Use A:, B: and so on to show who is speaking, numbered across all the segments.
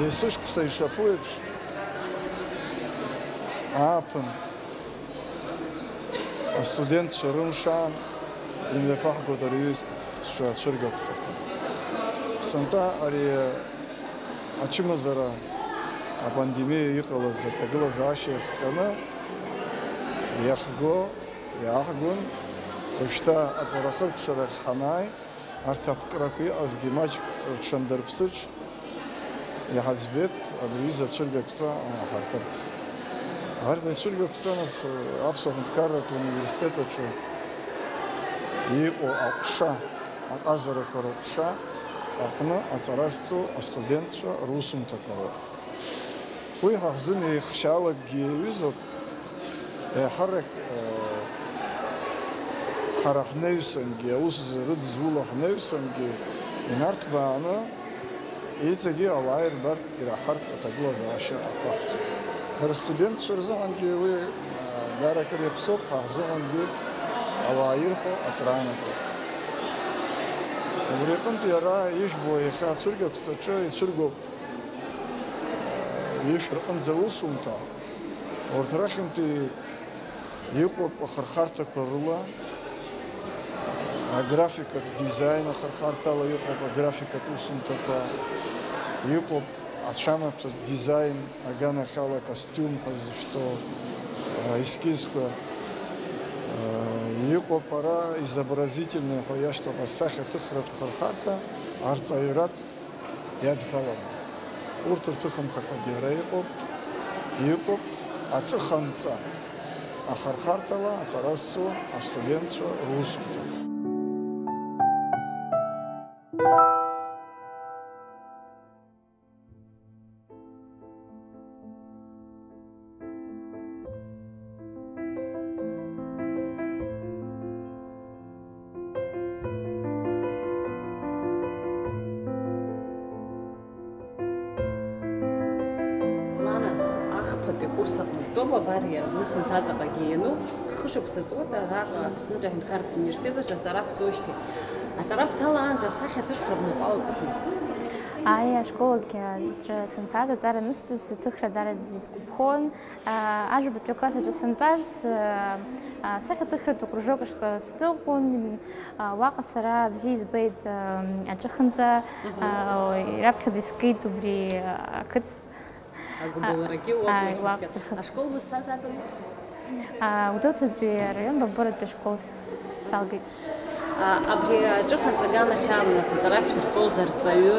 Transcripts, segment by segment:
A: Есышықәса ишаԥу еиԥш, ааԥын астудентцәа рымшаан имҩаԥаҳгоит рҩызцәа ацәыргақәҵақәа. Сынтәа ари ачымазара апандемиа иҟалаз аҭагылазаашьа иахҟьаны иаҳгон уажәшьҭа аҵарахыркәшарахь ҳанааи, арҭ аԥкрақәа иҟазгьы маҷк рҽандырԥсыҽ иҳаӡбеит абри аҩыза ацәыргақәҵа ааҳарҭарц. Арҭ ацәыргақәҵа нас Аԥсуа Ҳәынҭқарратә университет аҿы иҟоу аҟәша, аҟазарақәа рҟәша аҟны аҵара зҵо астудентцәа русумҭақәа роуп. Уи ҳаҳзын еихшьаалагьы иаҩызоуп, еиҳарак ҳара ҳнаҩсангьы, аус рыдызула ҳнаҩсангьы инарҭбааны иҵегьы ауаа ирбартә ираҳартә аҭагылазаашьа ақәаҳҵоит. Ҳара студентцәа рзыҳәангьы уи даара акыр иаԥсоуп, ҳаҳзыҳәангьы ауаа ирҳәо акраанагоуп. Убри аҟнытә иара ижәбо иахьа ацәыргақәҵаҿы ицәыргоуп ишәрҟынӡа аусумҭа, урҭ рахьынтәи иҟоуп ахырхарҭақәа рыла, аграфикатә дизайн ахырхарҭала иҟоуп аграфикатә усумҭақәа, иҟоуп ацәамаҭәатә дизайн аганахьала акостиумқәа зышәҭо ескизқәа, иҟоуп ара изобразительный ҳәа иашьҭоуп асахьаҭыхратә хырхарҭа арҵаҩратә иадҳәаланы. Урҭ рҭыхымҭақәагьы ара иҟоуп аҿыханҵа ахырхарҭала аҵара зҵо астудентцәа русумҭа.
B: Барьер, усумҭа ҵаҟагьы иану, хышықәса ҵуеит араҟа Аԥснытәи аҳәынҭқарратә университет аҿы аҵара қәҵоижьҭеи. Аҵара бҭалаанӡа асахьаҭыхра бнапалкызма?
C: Ашколагьы сынҭаз аҵара анысҵоз аҭыхра даараӡа изгәаԥхон. Ажәабатәи акласс аҿы сантәаз асахьаҭыхратә акружок ашҟа сдәылҟәон. Уаҟа сара бзиа избеит аҿыхынӡа, раԥхьаӡа искит убри ақыҭ.
B: Ашкол мызҭаз атәым?
C: Удоуҭатәи араион Бабыратәи ашкол салгеит.
B: Абри аҿыханҵа аганахьала нас аҵара шәзырҵоз арҵаҩы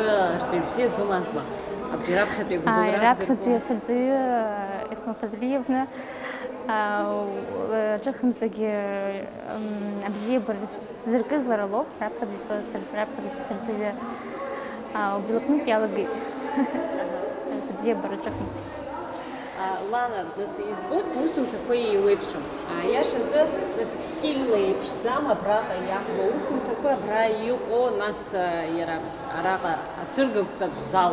B: бзиа дымазма? Абри раԥхьатәи агәыблра?
C: Раԥхьатәи асырҵаҩы Есма Фазлиевна аҿыханҵагьы абзиабара сзыркыз лара лоуп, раԥхьатәи сырҵаҩы убри лыҟнытә иалагеит. Сыбзиабара аҿыханҵа.
B: Лана, нас избоит усумҭақәа еиуеиԥшым. Иашазы нас стильла еиԥшӡам абраҟа иаҳбо усумҭақәа, абра иҟоу нас иара араҟа ацәыргақәҵатә зал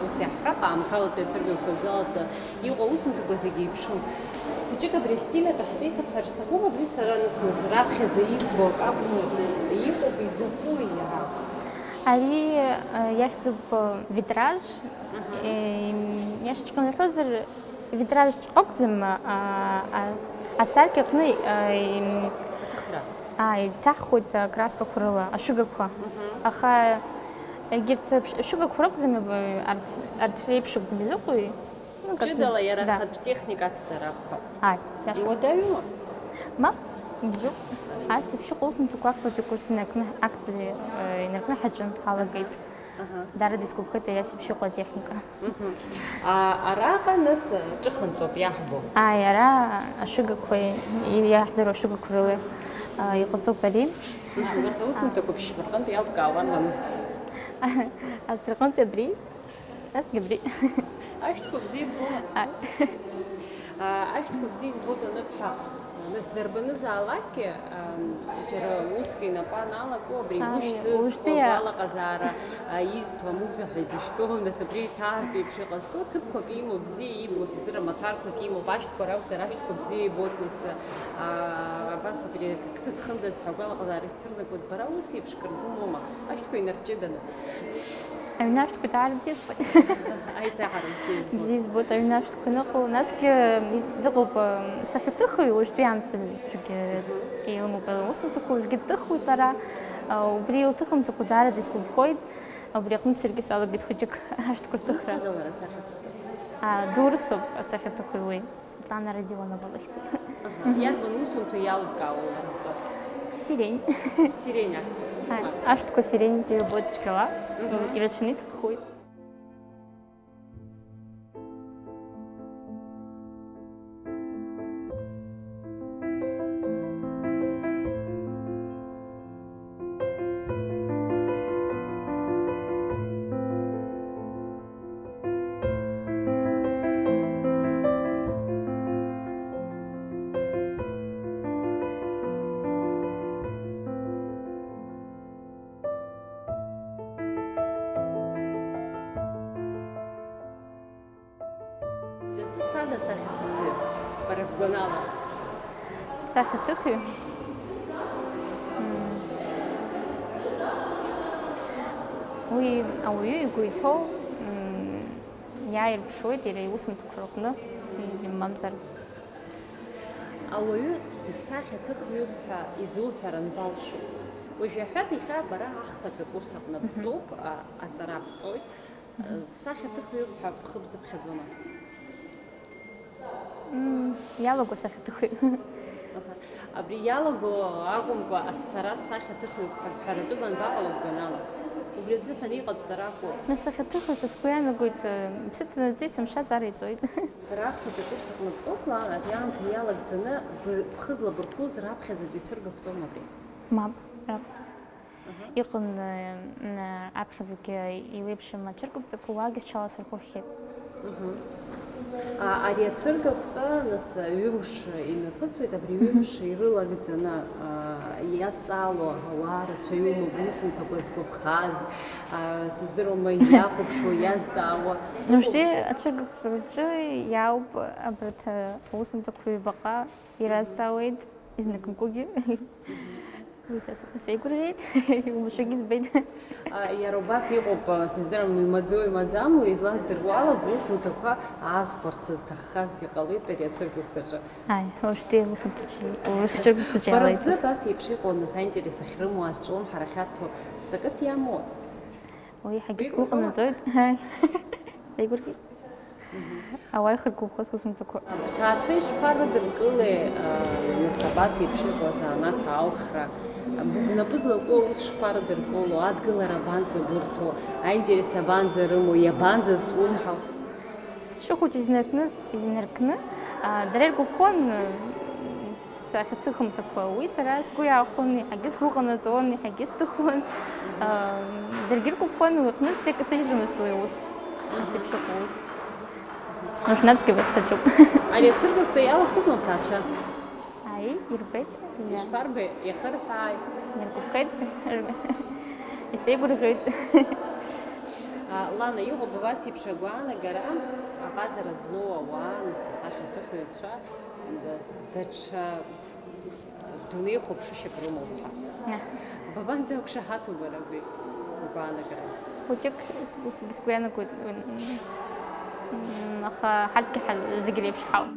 B: ус иаҳҳәап, аамҭалатәи ацәыргақәҵатә залаҿы иҟоу усумҭақәа зегьы еиԥшым. Хәыҷык абри астиль атәы ҳзеиҭаԥхар сҭахуп, абри сара нас раԥхьаӡа избо акакәны иҟоуп, изакәу иара?
C: Ари иахьӡуп витраж. Иашҵәҟьанахьозар витраж акәӡам, асаркьа аҟны иҭахуеит акраскақәа рыла, ашәыгақәа. Аха егьырҭ ашәыгақәа ракәӡам, арҭ реиԥш акәӡам изыҟоу.
B: Ҷыдала иара хатә техникацзар акәхап. Иуадаҩума?
C: Мап, бзиоуп. Ас еиԥш иҟоу усумҭақәа актәатәи акурс инаркны ҳаҿын ҳалагеит. Дара дисгәаԥхеит ас еиԥш иҟоу атехника.
B: Араҟа нас ҿыханҵоуп иаҳбо.
C: Ара ашәыгақәа, иаҳдыруа ашәыгақәа рыла иҟаҵоуп ари.
B: Абарҭ аусумҭақәа ԥшьбаҟынтә иалкаауан ману?
C: Арҭ рҟынтәи абри, насгьы абри.
B: Ашәҭқәа бзиа иббома? Ашәҭқәа бзиа избоит аныбҳәа. Нас дарбанызаалакгьы џьара усгьы инапы аналаку, абри игәышьҭыз, алаҟазаара изҭо, амузыка изышьҭоу, нас абри иҭаартә еиԥш иҟазҵо, ҭыԥқәак имоуп, бзиа ибо, сыздырам, аҭарқәак имоуп, ашәҭқәа ракәзар, ашәҭқәа бзиа ибоит, нас абас абри акы зхындаз ҳәа агәалаҟазаара исцәырнагоит, бара ус еиԥш кыр бымоума? Ашәҭқәа инарҷыданы.
C: аҩнашәҭқәа даара бзиа збоит.
B: Аиҭаҳара бзиа.
C: Бзиа збоит аҩнашәҭқәа ныҟоу, насгьы дыҟоуп сахьаҭыхыҩ уажәтәи амҵаҩцәагьы илымоуп аусумҭақәа, уажәгьы дҭыхуеит лара, убри илҭыхымҭақәа даараӡа исгәаԥхоит, убри аҟнытә саргьы салагеит хәыҷык ашәҭқәа рҭыхра.
B: Лара сахьаҭыхра.
C: Дурсуп асахьаҭыхыҩ уи, Светлана Родионова лыхьӡуп.
B: Иарбан усумҭа иалыбкаауа лара?
C: Сирень.
B: Сирень ахьӡуп.
C: Ашәҭқәа сиреньтә ирбоит цәгьала, ирацәаны иҭыхуеит.
B: Дасусҭада сахьаҭыхҩы бара бгәанала?
C: Сахьаҭыхҩы? Уи ауаҩы игәы иҭоу иааирԥшуеит иара иусумҭақәа рҟны, имамзар.
B: Ауаҩы дсахьаҭыхҩуп ҳәа изуҳәар анбалшо? Уажәы аҳәап иахьа бара ахԥатәи акурс аҟны бтәоуп, аҵара бҵоит. Сахьаҭыхҩуп ҳәа бхы бзыԥхьаӡома?
C: Иалаго сахьаҭыхҩы.
B: Абри иалаго акәымкәа сара сахьаҭыхҩуп ҳәа бҳәаратәы банбаҟало бгәанала? Убри азыҳәан иҟабҵарақәоу?
C: Сахьаҭыхҩы са сгәы иаанагоит, ԥсыҭанаҵы сымша аҵара иҵоит.
B: Бара ахԥатәи акурс аҟны бтәоуп, ари аамҭа иалагӡаны бхы злабырхәыз раԥхьаӡатәи ицәыргақәҵома абри?
C: Мап, иҟан аԥхьаӡагьы иеиԥшым ацәыргақәҵақәа уаагьы сырхәахьеит.
B: Ари ацәыргақәҵа нас ҩымш имҩаԥысуеит, абри ҩымш ирылагӡаны иадҵаало ауаа рацәаҩума бусумҭақәа згәаԥхаз, сыздыруама иахәаԥшуа, иазҵаауа?
C: Уажәтәи ацәыргақәҵаҿы иаауп абарҭ аусумҭақәа ҩбаҟа иразҵаауеит, изныкымкәагьы. Уи сеигәырӷьеит, умшәагьы збеит.
B: Иара убас иҟоуп, сыздырам имаӡоу имаӡаму, излаздыруа ала бусумҭақәа аазхәарц зҭаххазгьы ҟалеит ари ацәыргақәҵаҿы.
C: Уажәтәи аусумҭақәаҿы
B: Бара бзы абас еиԥш иҟоу нас аинтерес ахьрымоу, азҿлымҳара ахьарҭо ҵакыс иамоу?
C: Уи ҳагьы сгәы ҟанаҵоит, сеигәырӷьеит. Ауаа ихыргәыӷуаз усумҭақәа.
B: Бҭаацәа ишԥарыдыркылеи нас абас еиԥш иҟоу азанааҭ алхра? Бнапы злакәу аус шԥарыдыркыло, адгылара абанӡабырҭо, аинтерес абанӡарымоу, иабанӡазҿлымҳау?
C: Сшыхәыҷ изнаркны, дара иргәаԥхон сахьаҭыхымҭақәа, уи сара сгәы иаахәон, иаҳагьы сгәы ҟанаҵон, иаҳагьы сҭыхуан. Даргьы иргәаԥхон, уи аҟнытә сыжьӡомызт уи аус, ас еиԥш иҟоу ус. Нужнатәгьы саҿуп.
B: Ари ацәыргақәҵа иалахәызма бҭаацәа?
C: Аи, ирбеит.
B: Ишԥарбеи, иахырҳәааит.
C: Иргәаԥхеит, исеигәырӷьоит.
B: Лана, иҟоуп абас еиԥш агәаанагара, аҟазара злоу ауаа, нас асахьаҭыхыҩцәа, даҽа дунеихәаԥшышьак рымоуп ҳәа. Бабанӡақәшаҳаҭу бара абри агәаанагара?
C: Хәыҷык сгәы иаанагоит, аха ҳарҭгьы зегь реиԥш ҳауп.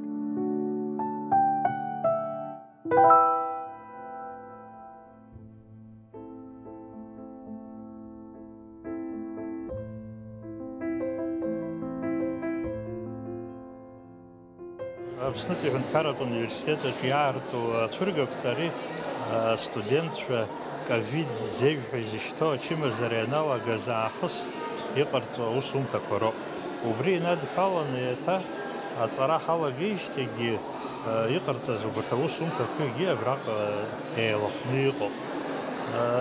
D: Аԥснытәи аҳәынҭқарратә университет иаарту ацәыргақәҵа ари студентцәа ковид зеиӷьҳәа изышьҭоу ачымазара ианалагаз аахыс иҟарҵо аусумҭақәа роуп. Убри инадҳәаланы еиҭа аҵара ҳалагеижьҭеигьы иҟарҵаз убарҭ аусумҭақәагьы абраҟа еилахәны иҟоуп.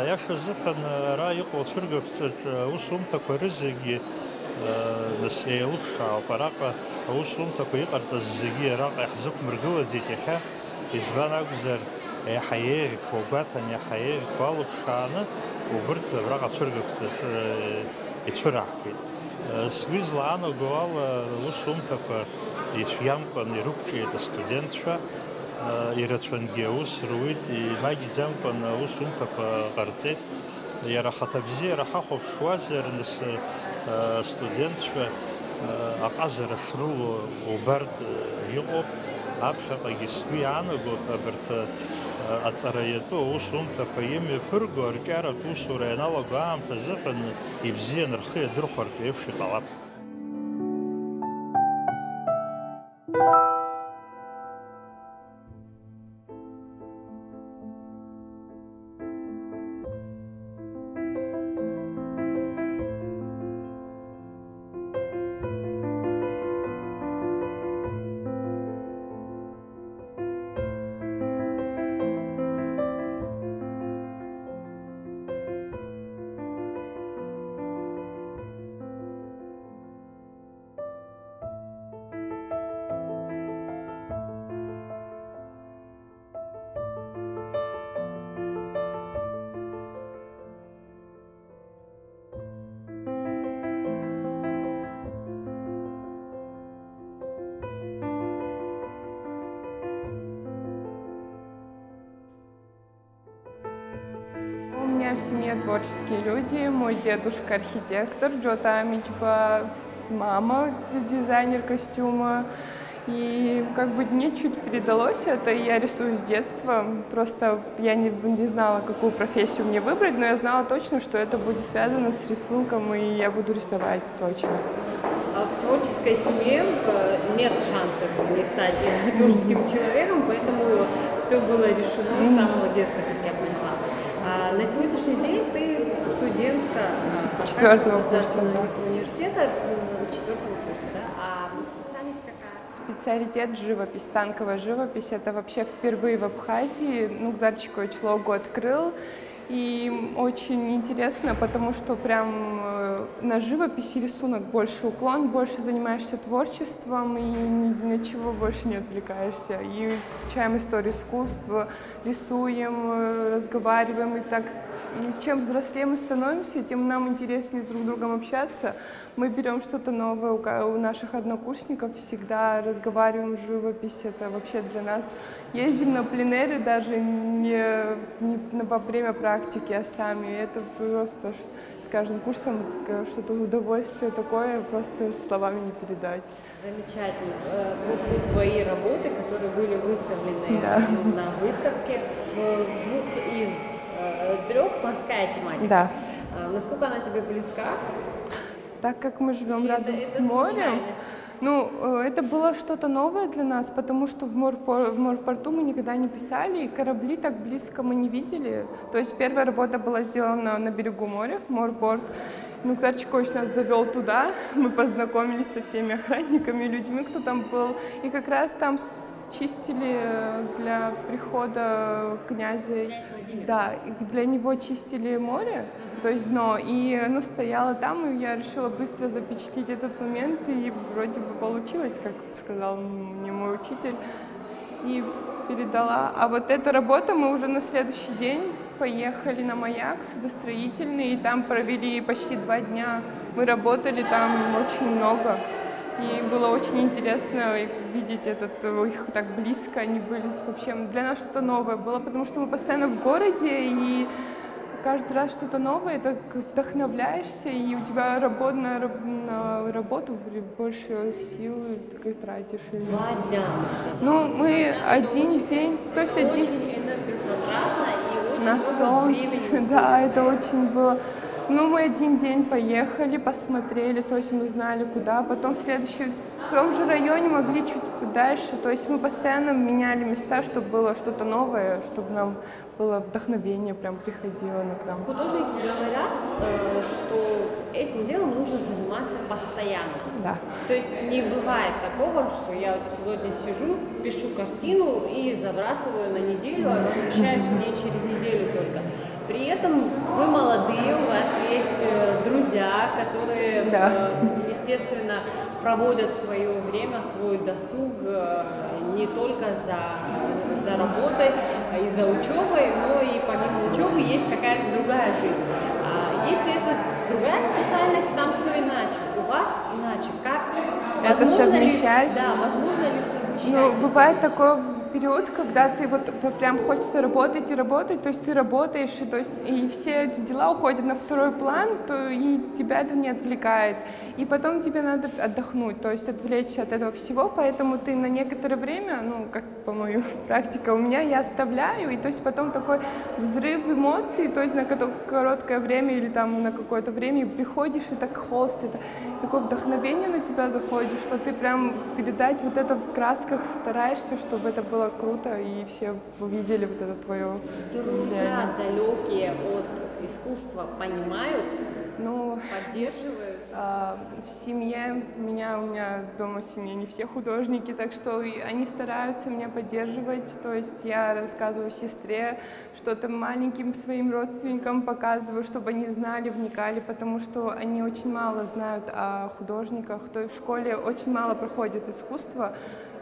D: Иаша азыҳәан ара иҟоу ацәыргақәҵаҿ аусумҭақәа рызегьы нас еилыԥшаауп. Араҟа аусумҭақәа иҟарҵаз зегьы араҟа иаҳзықәмыргылаӡеит иахьа, избан акәзар иаҳа еиӷьқәа гәаҭан, иаҳа еиӷьқәа алыԥшааны убарҭ абраҟа ацәыргақәҵаҿ ицәыраҳгеит. Сгәы излаанаго ала аусумҭақәа ицәгьамкәан ирықәҿиеит астудентцәа, ирацәангьы аус руит, имаҷӡамкәан аусумҭақәа ҟарҵеит. иара хаҭабзиара ҳахәаԥшуазар, нас студентцәа аҟазара шрыло убартә иҟоуп. Аԥхьаҟагьы сгәы иаанагоит абарҭ аҵараиатәы аусумҭақәа имҩаԥырго арҿиаратә усура ианалаго аамҭа азыҳәан ибзиан рхы иадырхәартә еиԥш иҟалап.
E: У меня в семье творческие люди. Мой дедушка архитектор Джота Амичба, мама дизайнер костюма. И как бы мне чуть передалось это, и я рисую с детства. Просто я не знала, какую профессию мне выбрать, но я знала точно, что это будет связано с рисунком, и я буду рисовать точно.
B: В творческой семье нет шансов не стать творческим человеком, поэтому все было решено с самого детства, как я поняла. На сегодняшний день ты студентка Кавказского государственного университета 4-го курса, да? А специальность какая?
E: Специалитет живопись, танковая живопись. Это вообще впервые в Абхазии. Ну, Зарчикович Логу открыл. И очень интересно, потому что прям на живописи рисунок больше уклон, больше занимаешься творчеством и ни на чего больше не отвлекаешься. И изучаем историю искусства, рисуем, разговариваем. И так, и чем взрослее мы становимся, тем нам интереснее с друг другом общаться. Мы берем что-то новое у наших однокурсников, всегда разговариваем в живописи. Это вообще для нас. Ездим на пленеры даже не во время практики, а сами. Это просто с каждым курсом что-то удовольствие такое, просто словами не передать.
B: Замечательно. Вот твои работы, которые были выставлены на выставке, в 2 из 3 морская тематика.
E: Да.
B: Насколько она тебе близка?
E: Так как мы живем рядом с морем, ну, это было что-то новое для нас, потому что в морпорту мы никогда не писали, и корабли так близко мы не видели. То есть первая работа была сделана на берегу моря, морпорт. Ну, Зарчикович нас завел туда, мы познакомились со всеми охранниками, людьми, кто там был. И как раз там чистили для прихода князя, да, и для него чистили море, то есть дно. И оно стояло там, и я решила быстро запечатлеть этот момент, и вроде бы получилось, как сказал мне мой учитель, и передала. А вот эта работа мы уже на следующий день поехали на маяк судостроительный, и там провели почти 2 дня. Мы работали там очень много, и было очень интересно видеть их так близко, они были вообще для нас что-то новое было, потому что мы постоянно в городе, и каждый раз что-то новое, это вдохновляешься, и у тебя на работу больше сил ты тратишь.
B: 2 дня, ты сказала.
E: Ну, мы один день, то есть
B: очень энергозатратно и очень
E: на
B: много
E: солнце,
B: времени.
E: да, это очень было. Ну, мы один день поехали, посмотрели, то есть мы знали куда, потом в том же районе могли чуть дальше, то есть мы постоянно меняли места, чтобы было что-то новое, чтобы нам было вдохновение, прям приходило к нам.
B: Художники говорят, что этим делом нужно заниматься постоянно.
E: Да.
B: То есть не бывает такого, что я вот сегодня сижу, пишу картину и забрасываю на неделю, а возвращаюсь к ней через неделю только. При этом вы молодые, у вас есть друзья, которые, естественно, проводят свое время, свой досуг не только за работой и за учебой, но и помимо учебы есть какая-то другая жизнь. Если это другая специальность, там все иначе. У вас иначе. Как?
E: Это совмещать?
B: Да, возможно ли совмещать?
E: Ну, бывает такое период, когда ты вот прям хочется работать и работать, то есть ты работаешь, и, то есть, и все эти дела уходят на второй план, то и тебя это не отвлекает. И потом тебе надо отдохнуть, то есть отвлечься от этого всего, поэтому ты на некоторое время, ну, как по моей практике у меня, я оставляю, и то есть потом такой взрыв эмоций, то есть на короткое время или там на какое-то время приходишь, и так холст, это такое вдохновение на тебя заходит, что ты прям передать вот это в красках стараешься, чтобы это было круто, и все увидели вот это твое
B: Друзья, далекие от искусства, понимают,
E: ну,
B: поддерживают?
E: В семье, у меня дома в семье не все художники, так что они стараются меня поддерживать, то есть я рассказываю сестре, что-то маленьким своим родственникам показываю, чтобы они знали, вникали, потому что они очень мало знают о художниках, то есть в школе очень мало проходит искусство,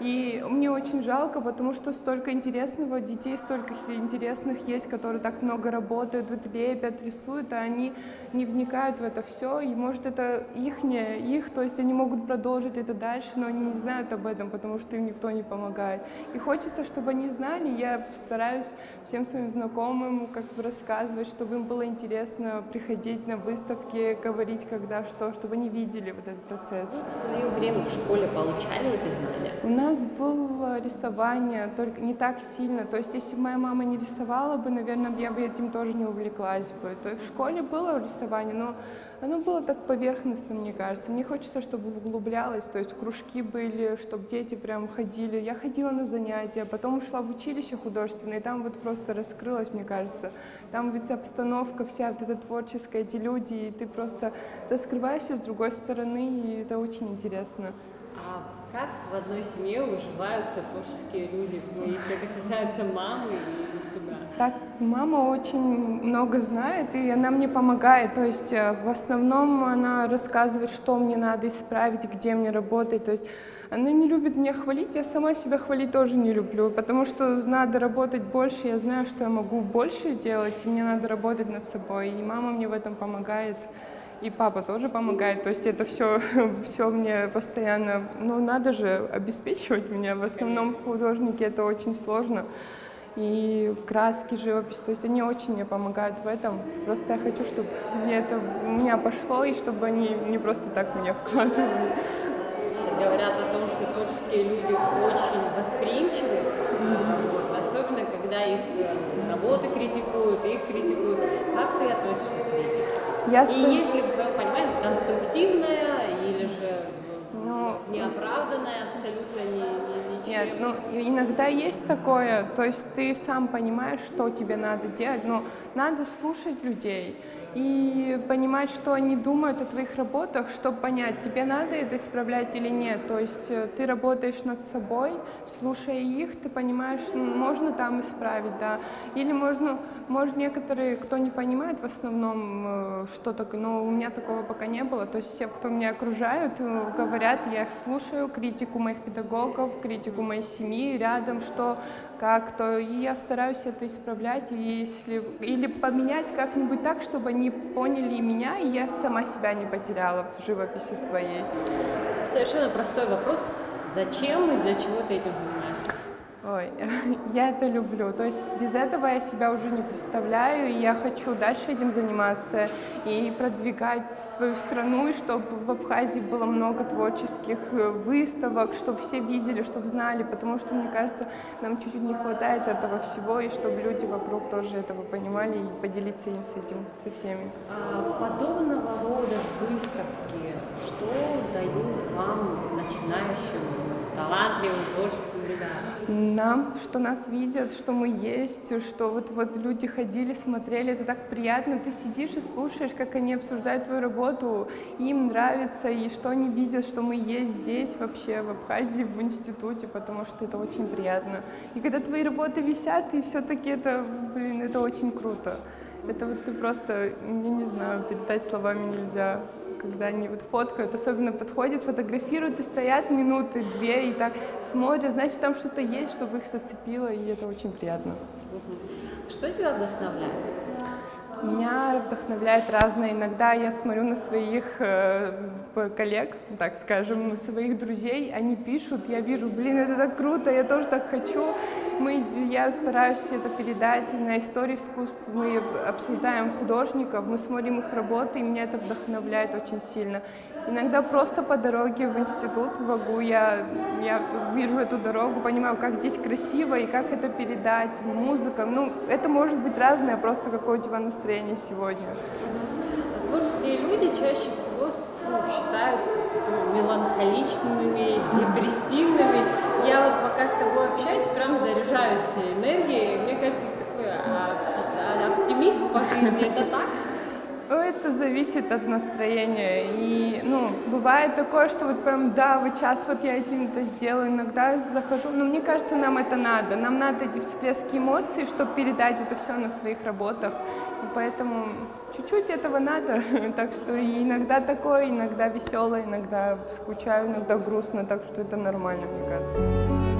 E: и мне очень жалко, потому что столько интересного, детей столько интересных есть, которые так много работают, вот лепят, рисуют, а они не вникают в это все, и может это их, то есть они могут продолжить это дальше, но они не знают об этом, потому что им никто не помогает. И хочется, чтобы они знали, я стараюсь всем своим знакомым как бы рассказывать, чтобы им было интересно приходить на выставки, говорить когда что, чтобы они видели вот этот процесс.
B: Вы в свое время в школе получали эти знания?
E: У нас было рисование, только не так сильно, то есть если бы моя мама не рисовала бы, наверное, я бы этим тоже не увлеклась бы. То есть в школе было рисование, но оно было так поверхностно, мне кажется. Мне хочется, чтобы углублялось, то есть кружки были, чтобы дети прям ходили. Я ходила на занятия, потом ушла в училище художественное, и там вот просто раскрылось, мне кажется. Там ведь обстановка вся, вот эта творческая, эти люди, и ты просто раскрываешься с другой стороны, и это очень интересно.
B: А как в одной семье уживаются творческие люди, если это касается мамы и тебя?
E: Так, мама очень много знает, и она мне помогает. То есть в основном она рассказывает, что мне надо исправить, где мне работать. То есть она не любит меня хвалить, я сама себя хвалить тоже не люблю, потому что надо работать больше, я знаю, что я могу больше делать, и мне надо работать над собой. И мама мне в этом помогает. И папа тоже помогает, то есть это все мне постоянно, ну надо же обеспечивать меня, в основном художники это очень сложно, и краски, живопись, то есть они очень мне помогают в этом, просто я хочу, чтобы у меня пошло, и чтобы они не просто так меня вкладывали.
B: Говорят о том, что творческие люди очень восприимчивы, особенно когда их работы критикуют, их критикуют. Как ты относишься к критике? И если в твоем понимании конструктивная или же неоправданная, абсолютно ничем?
E: Нет, ну иногда есть такое, то есть ты сам понимаешь, что тебе надо делать, но надо слушать людей и понимать, что они думают о твоих работах, чтобы понять, тебе надо это исправлять или нет. То есть ты работаешь над собой, слушая их, ты понимаешь, можно там исправить, да. Или может некоторые, кто не понимает в основном, что такое, но у меня такого пока не было. То есть все, кто меня окружают, говорят, я их слушаю, критику моих педагогов, критику моей семьи рядом, что, как, то, и я стараюсь это исправлять, или поменять как-нибудь так, чтобы они поняли меня, и я сама себя не потеряла в живописи своей.
B: Совершенно простой вопрос. Зачем и для чего ты этим занимаешься?
E: Ой, я это люблю. То есть без этого я себя уже не представляю, и я хочу дальше этим заниматься и продвигать свою страну, и чтобы в Абхазии было много творческих выставок, чтобы все видели, чтобы знали, потому что, мне кажется, нам чуть-чуть не хватает этого всего, и чтобы люди вокруг тоже этого понимали и поделиться им с этим, со всеми.
B: Подобного рода выставки, что дают вам, начинающим, талантливым, творческим ребятам?
E: Нам, что нас видят, что мы есть, что вот люди ходили, смотрели, это так приятно. Ты сидишь и слушаешь, как они обсуждают твою работу, им нравится, и что они видят, что мы есть здесь вообще, в Абхазии, в институте, потому что это очень приятно. И когда твои работы висят, и все-таки это, это очень круто. Это вот ты просто, я не знаю, передать словами нельзя. Когда они вот фоткают, особенно подходят, фотографируют и стоят минуты, две, и так смотрят, значит, там что-то есть, чтобы их зацепило, и это очень приятно.
B: Что тебя вдохновляет?
E: Меня вдохновляет разное. Иногда я смотрю на своих коллег, так скажем, своих друзей, они пишут, я вижу, блин, это так круто, я тоже так хочу. Я стараюсь это передать на истории искусств, мы обсуждаем художников, мы смотрим их работы, и меня это вдохновляет очень сильно. Иногда просто по дороге в институт, в ВАГУ, я вижу эту дорогу, понимаю, как здесь красиво и как это передать, музыка. Ну, это может быть разное, просто какое у тебя настроение сегодня.
B: Творческие люди чаще всего считаются меланхоличными, депрессивными. Я вот пока с тобой общаюсь, прям заряжаюсь энергией. Мне кажется, ты такой оптимист по жизни, это так?
E: Это зависит от настроения. И, бывает такое, что вот прям, да, вот сейчас вот я этим-то сделаю, иногда захожу. Но мне кажется, нам это надо. Нам надо эти всплески эмоций, чтобы передать это все на своих работах. И поэтому чуть-чуть этого надо. Так что иногда такое, иногда веселое, иногда скучаю, иногда грустно. Так что это нормально, мне кажется.